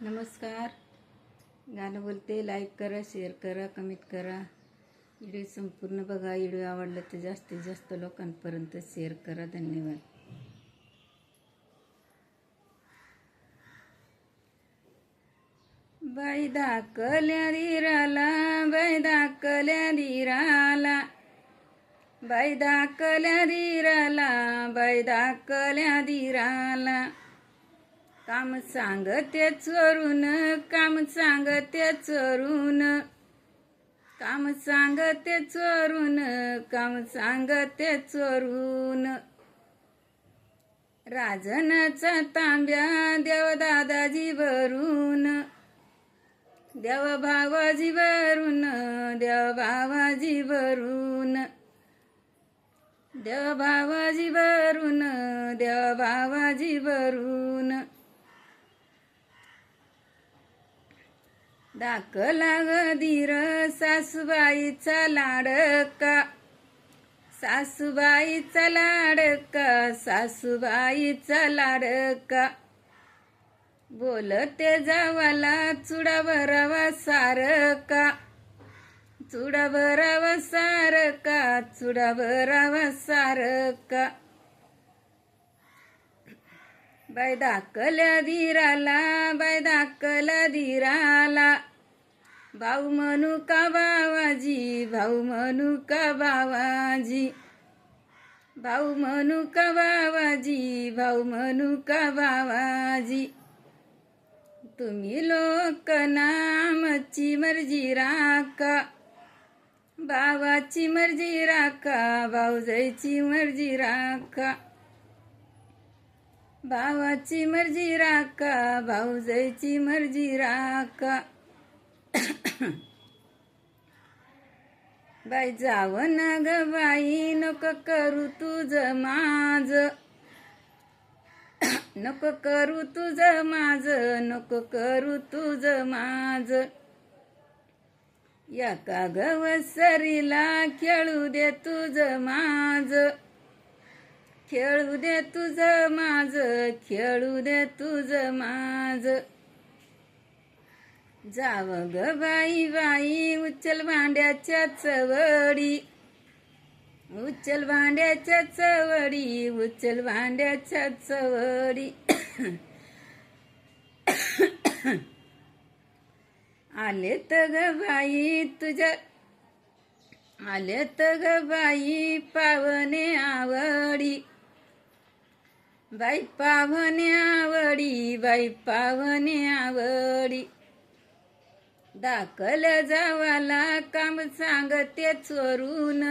नमस्कार. गाणं बोलते. लाईक करा, शेअर करा, कमेंट करा. व्हिडिओ संपूर्ण बघा. व्हिडिओ आवडला तर जास्तीत जास्त लोकांपर्यंत शेअर करा. धन्यवाद. बाई दाखल्या धीराला, बाई दाखल्या धीराला, बाई दाखल्या धीराला, बाई दाखल्या धीराला. काम सांगते चोरून, काम सांगते चोरून, काम सांगते चोरून, काम सांगते चोरून. राजनाचा तांब्या देव दादाजी भरून, देव भावाजी भरून, देव भावाजी भरून, देव भावाजी भरून, देव भावाजी भरून. दाखला ग धीर सासूबाईचा लाडका, सासूबाईचा लाडका, सासूबाईचा लाडका. बोलते जावाला चुडा भरावा सारका, चुडा भरावा सारका, चुडा भरावा सारका. बाई दाखल्या धीराला, बाई दाखल्या धीराला. भाऊ म्हणू का भावाजी, भाऊ म्हणू का भावाजी, भाऊ म्हणू का भावाजी, भाऊ म्हणू का भावाजी. तुम्ही लोक नामची मर्जी राखा, भावाची मर्जी राखा, भाऊजाईची मर्जी राखा, भावाची मर्जी राखा, भाऊजाईची मर्जी राखा. बाई जावं ना ग बाई, नको करू तुझं माझ, नको करू तुझं माझ, नको करू तुझं माझ. एका गवसरीला खेळू दे तुझं माझ, खेळू दे तुझं माझ, खेळू दे तुझं माझ. जाव ग बाई बाई, उचल भांड्याच्या चवडी, उचल भांड्याच्या चवडी, उचल भांड्याच्या चवडी. आले त ग बाई तुझ्या, आले त ग बाई पावणे आवडी, बाई पावणे आवडी, बाई पावणे आवडी. दाखल्या जावाला काम सांगते चोरून,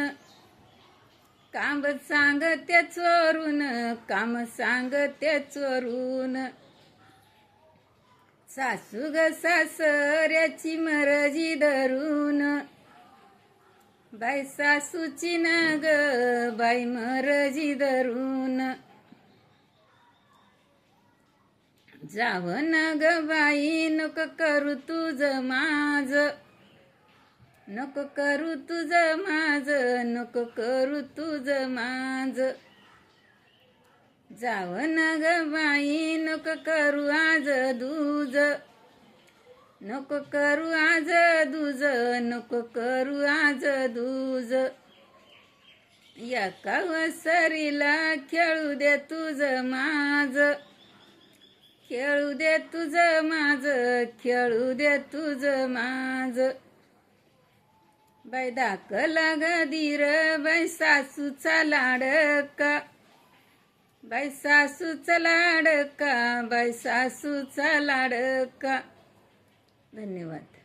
काम सांगते चोरून, काम सांगते चोरून. सासू ग सासऱ्याची मर्जी धरून, बाई सासूची न ग बाई मर्जी धरून. जावं ना ग बाई, नको करू तुझं माझ, नको करू तुझं माझ, नको करू तुझं माझ. जावं ना ग बाई, नको करू आज दूज, नको करू आज दूज, नको करू आज दूज. एका वसरीला खेळू दे तुझं माझ, खेळू दे तुझं माझ, खेळू दे तुझं माझ. बाई दाखला ग धीर, बाई सासूचा लाडका, बाई सासूचा लाडका, बाई सासूचा लाडका. धन्यवाद.